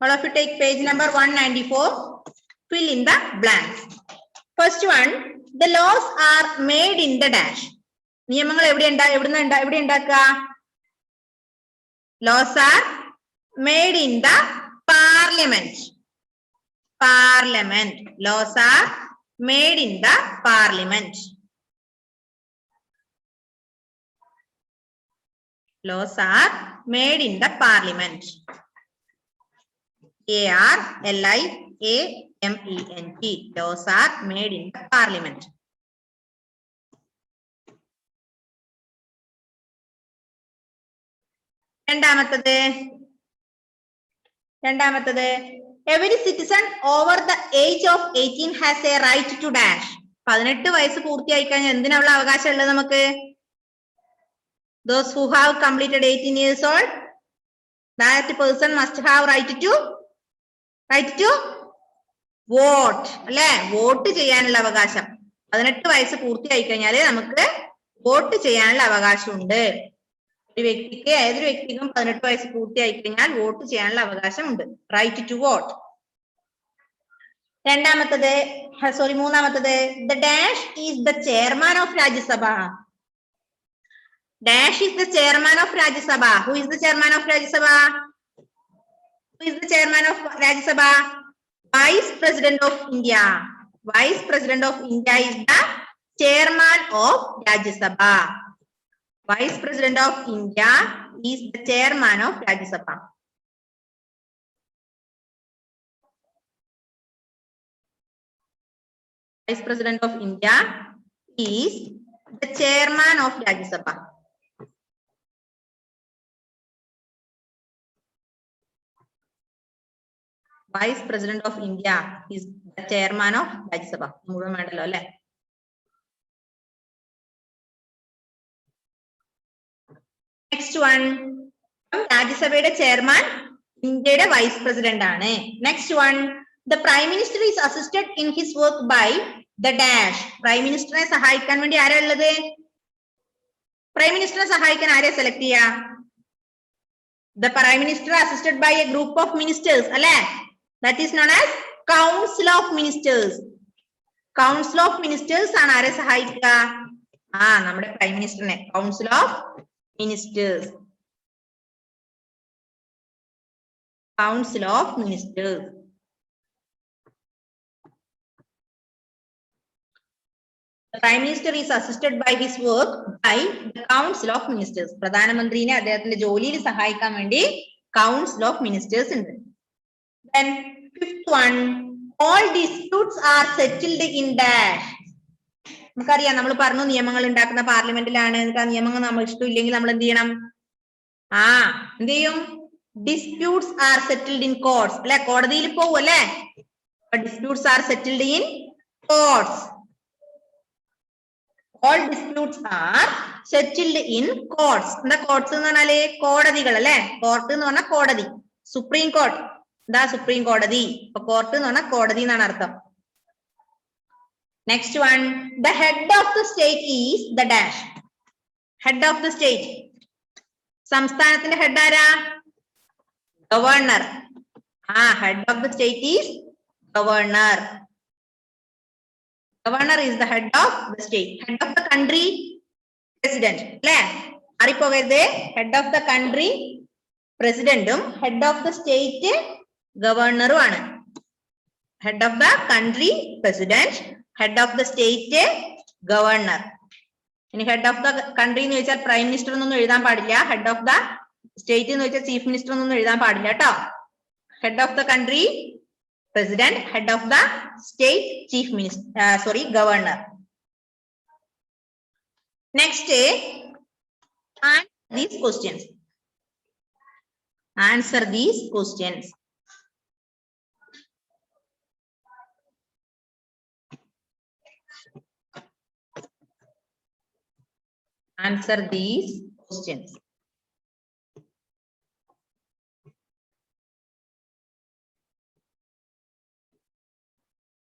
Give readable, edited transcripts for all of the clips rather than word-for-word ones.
All of you take page number 194. Fill in the blanks. First one, the laws are made in the dash. നിയമങ്ങൾ എവിടെ ഉണ്ടാക്കുക? Laws are made in the parliament. Parliament. Laws are made in the parliament. Laws are made in the parliament. ARLIAMENT. Laws are made in the parliament. രണ്ടാമത്തത് every citizen over the age of 18 has a right to dash. 18 വയസ്സ് പൂർത്തിയായി കഴിഞ്ഞാൽ എന്തിനുള്ള അവകാശം ഉള്ളത് നമുക്ക്? Those who have completed 18 years old, that person must have right to vote. അല്ലെ? Vote ചെയ്യാനുള്ള അവകാശം. 18 വയസ്സ് പൂർത്തിയായി കഴിഞ്ഞാൽ നമുക്ക് വോട്ട് ചെയ്യാനുള്ള അവകാശമുണ്ട്. ഏതൊരു വ്യക്തിക്കും 18 വയസ്സ് പൂർത്തിയായി കഴിഞ്ഞാൽ വോട്ട് ചെയ്യാനുള്ള അവകാശമുണ്ട്. Right to vote. മൂന്നാമത്തത് the dash is the chairman of Rajya Sabha. Dash is the chairman of Rajya Sabha. Who is the chairman of Rajya Sabha? Who is the chairman of Rajya Sabha? Vice President of India. Vice President of India is the chairman of Rajya Sabha. Vice President of India is the chairman of Rajya Sabha. Vice President of India is the chairman of Rajya Sabha. Vice President of India is the chairman of Rajya Sabha. മുഴുവൻ വേണ്ടല്ലോ അല്ലേ? Next one, രാജ്യസഭയുടെ chairman ഇന്ത്യയുടെ vice president ആണ്. Next one, the prime minister is assisted in his work by the dash. Prime മിനിസ്റ്ററിനെ സഹായിക്കാൻ വേണ്ടി ആരാ ഉള്ളത്? പ്രൈം മിനിസ്റ്ററിനെ സഹായിക്കാൻ ആരെ സെലക്ട് ചെയ്യാ? The prime minister assisted by a group of ministers, അല്ലെ? That is known as council of ministers. Council of ministers ആണ് ആരെ സഹായിക്കുക? നമ്മുടെ prime മിനിസ്റ്ററിനെ. council of ministers. Council of ministers. The prime minister is assisted by his work by the council of ministers. പ്രധാനമന്ത്രിനെ അദ്ദേഹത്തിന്റെ ജോലിയിൽ സഹായിക്കാൻ വേണ്ടി council of ministers ഉണ്ട്. Then fifth one, all disputes are settled in dash. നമുക്കറിയാം, നമ്മൾ പറഞ്ഞു നിയമങ്ങൾ ഉണ്ടാക്കുന്ന പാർലമെന്റിലാണ്. നിയമങ്ങൾ നമ്മൾ ഇഷ്ടമില്ലെങ്കിൽ നമ്മൾ എന്ത് ചെയ്യണം? എന്ത് ചെയ്യും? Disputes are settled in courts. അല്ലെ? കോടതിയിൽ പോകും അല്ലെ? Disputes are settled in courts. All disputes are settled in courts. എന്താ കോർട്സ് എന്ന് പറഞ്ഞാല്? കോടതികൾ അല്ലെ? കോർട്ട് എന്ന് പറഞ്ഞാൽ കോടതി. Supreme court. എന്താ സുപ്രീം കോടതി? അപ്പൊ കോർട്ട് എന്ന് പറഞ്ഞാൽ കോടതി എന്നാണ് അർത്ഥം. Next one, the head of the state is the dash. Head of the state. സംസ്ഥാനത്തിന്റെ ഹെഡ് ആരാ? Governor. head of the state is governor. Governor is the head of the state. Head of the country, president. അല്ലേ? അറിപ്പോകരുത്. head of the country പ്രസിഡന്റും head of the state ഗവർണറും ആണ്. head of the country president, head of the state governor. ഇനി head of the country എന്ന് വെച്ചാൽ prime minister എന്നൊന്നും എഴുതാൻ പാടില്ല. head of the state എന്ന് വെച്ചാൽ ചീഫ് മിനിസ്റ്റർ എന്നൊന്നും എഴുതാൻ പാടില്ല കേട്ടോ. head of the country president, head of the state chief minister, governor. Next, answer these questions. Answer these questions. Answer these questions.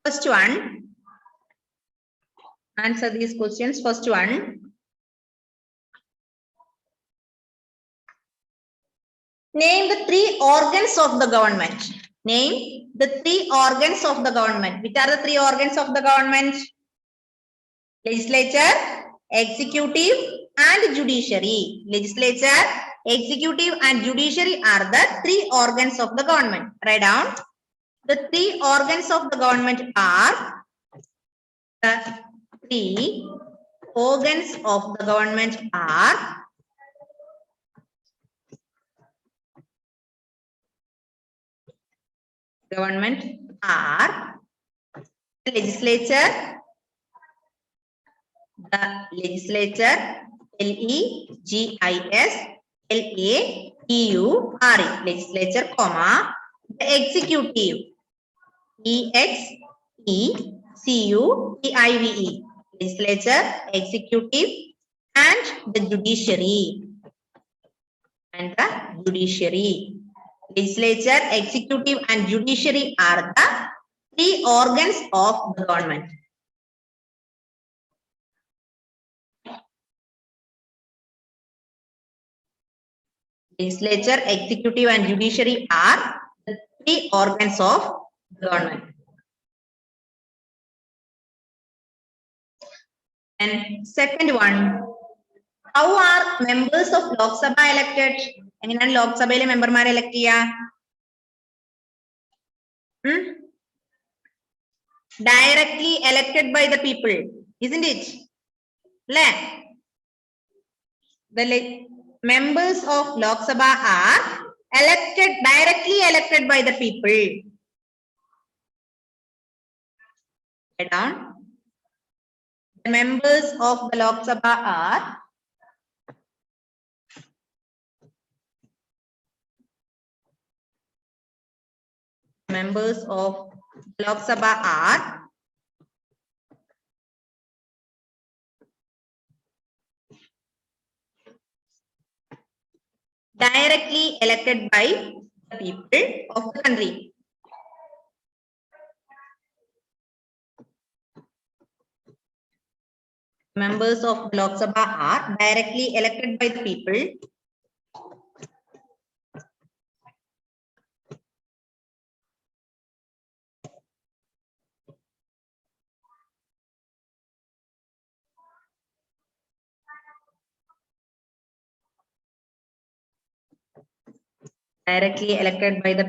First one, answer these questions. First one, name the 3 organs of the government. Name the three organs of the government. Which are the three organs of the government? Legislature, executive, and judiciary. Legislature, executive, and judiciary are the three organs of the government. Write down. The three organs of the government are the three organs of the government are the legislature, legislature, legislature, comma, the executive, executive, legislature, executive, and the judiciary. Legislature, executive, and judiciary are the three organs of the government. Legislature, executive, and judiciary are the three organs of the government. And second one, how are members of Lok Sabha elected? എങ്ങനെയാണ് ലോക്സഭയിലെ മെമ്പർമാരെ elect ചെയ്യുക? Directly elected by the people, isn't it? The members of Lok Sabha are directly elected by the people. Write down. The members of the Lok Sabha are directly elected by the people of the country. Members of Lok Sabha are directly elected by the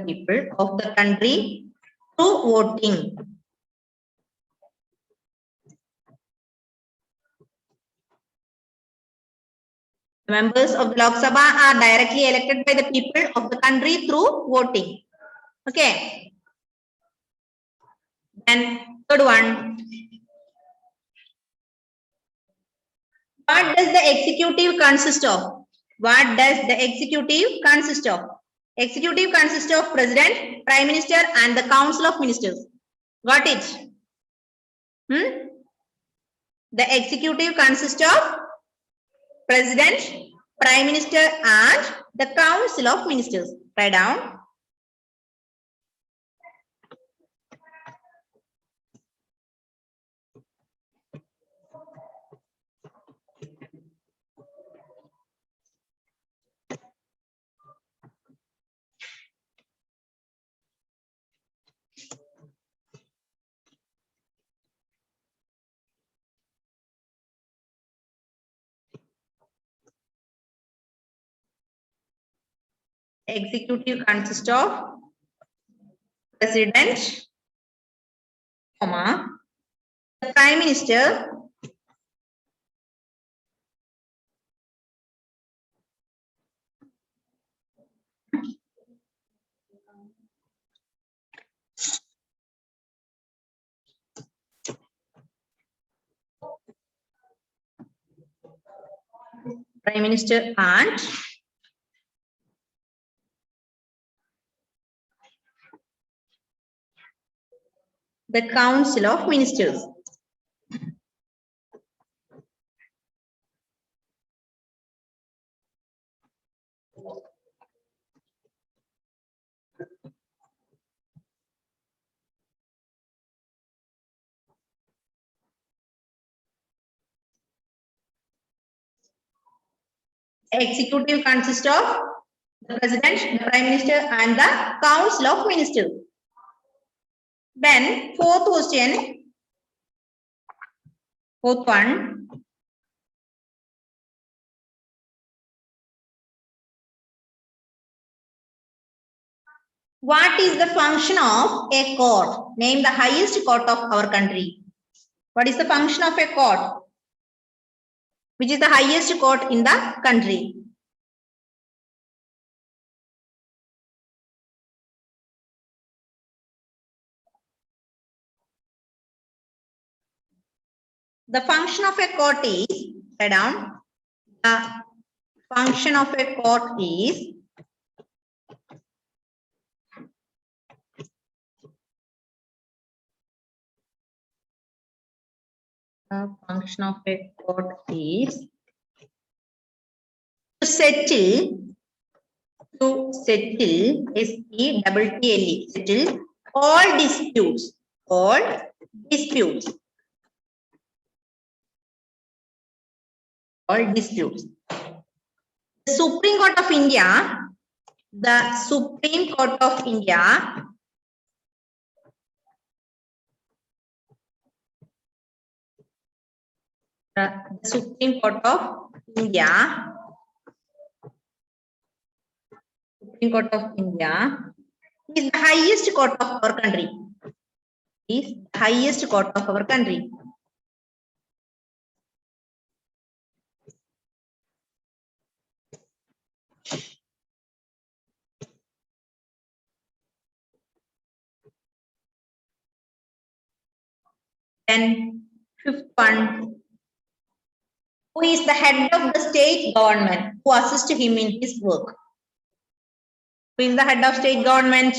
people of the country through voting. Members of Lok Sabha are directly elected by the people of the country through voting. Okay. And third one, what does the executive consist of? What does the executive consist of? Executive consists of President, Prime Minister, and the Council of Ministers. Got it? The executive consists of President, Prime Minister, and the Council of Ministers. Write down. Executive consists of President, the Prime Minister, and the Council of Ministers. Executive consists of the President, the Prime Minister, and the Council of Ministers. Then fourth question, fourth one. What is the function of a court? Name the highest court of our country. What is the function of a court? Which is the highest court in the country? The function of a court is, write down, the function of a court is to settle S-E-T-T-L-E, settle all disputes. The Supreme Court of India, the Supreme Court of India Supreme Court of India is the highest court of our country. Is the highest court of our country. Then fifth one. Who is the head of the state government? Who assists him in his work? Who is the head of state government?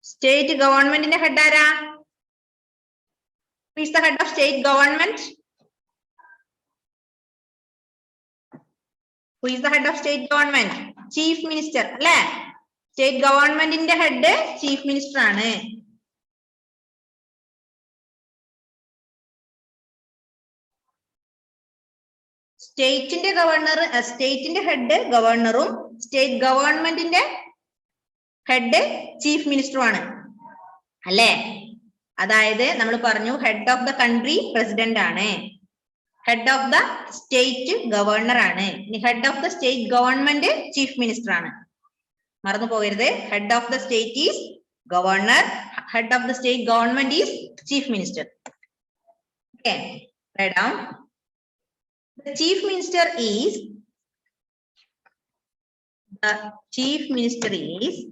State government in the head ara? Who is the head of state government? Who is the head of state government? Chief Minister. State government in the head Chief Minister. State in the governor, state in the head governor, state government in the head Chief Minister. അതായത് നമ്മൾ പറഞ്ഞു head of the country president ആണ്, head of the state governor ആണ്, head of the state government chief minister ആണ്. മറന്നു പോകരുത്, head of the state is governor, head of the state government is chief minister. Okay, write down. The chief minister is the chief minister is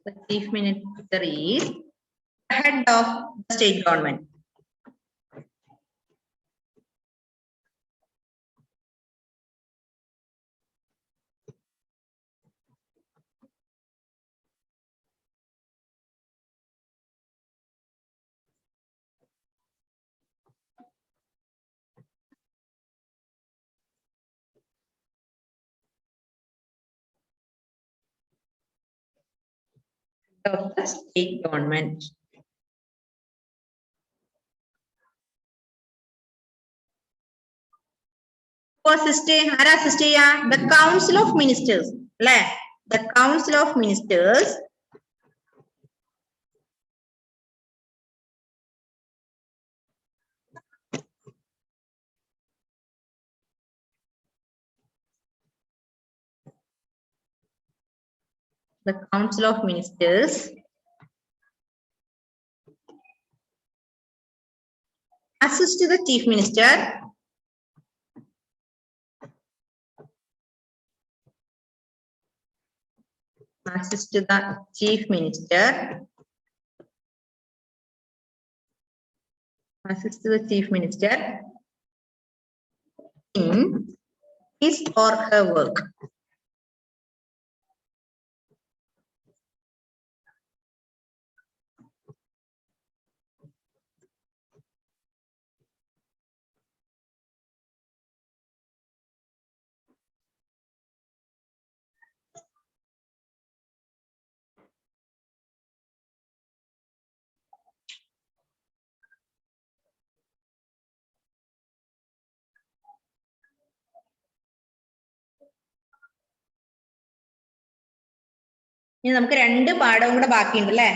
the chief minister is the head of the state government. Of the state government. The Council of Ministers. The Council of Ministers assist the chief minister in his or her work. ഇനി നമുക്ക് 2 പാഠവും കൂടെ ബാക്കിയുണ്ട് അല്ലേ?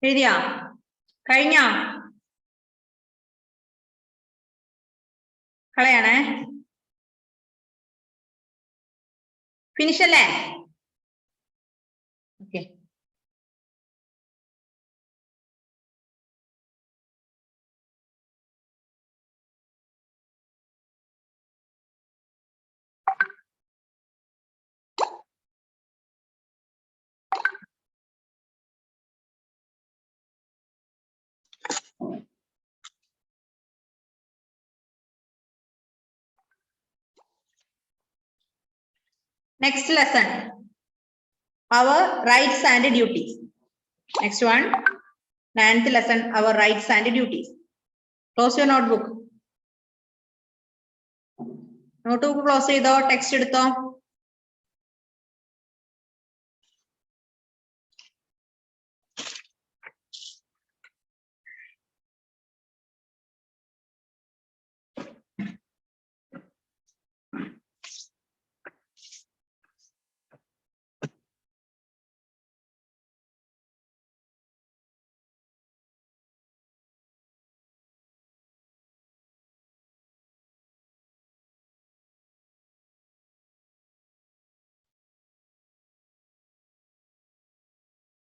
എഴുതിയാ കഴിഞ്ഞോ? കളയാണേ. Finish അല്ലേ? Okay. Next lesson, our rights and duties. Next one, 9th lesson, our rights and duties. Close your notebook. Notebook close ചെയ്തോ, text എടുത്തോ.